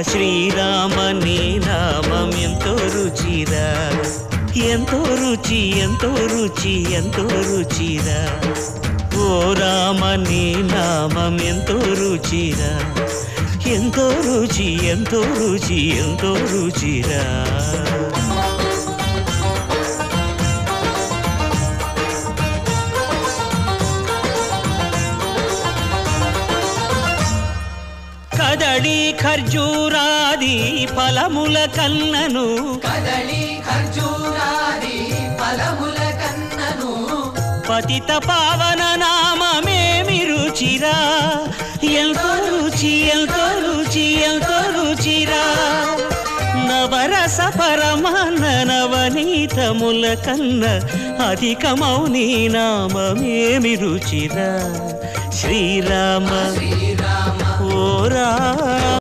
శ్రీరామ నీ నామం ఎంతో రుచిరా, ఎంతో రుచి ఎంతో రుచి ఎంతో రుచిరా. ఓ రామ నీ నామం ఎంతో రుచిరా, ఎంతో రుచి ఎంతో రుచి ఎంతో రుచిరా. కదళి ఖర్జూరాది ఫలముల కన్నను, కదళి ఖర్జూరాది ఫలముల కన్నను, పతిత పావన నామమేమి రుచిరా, ఎంతో రుచి ఎంతో రుచి ఎంతో రుచిరా. నవరస పరమాన్న నవనీతముల కన్న అధికమౌ నీ నామమేమి రుచిరా. శ్రీరామ శ్రీరామ ఓ రా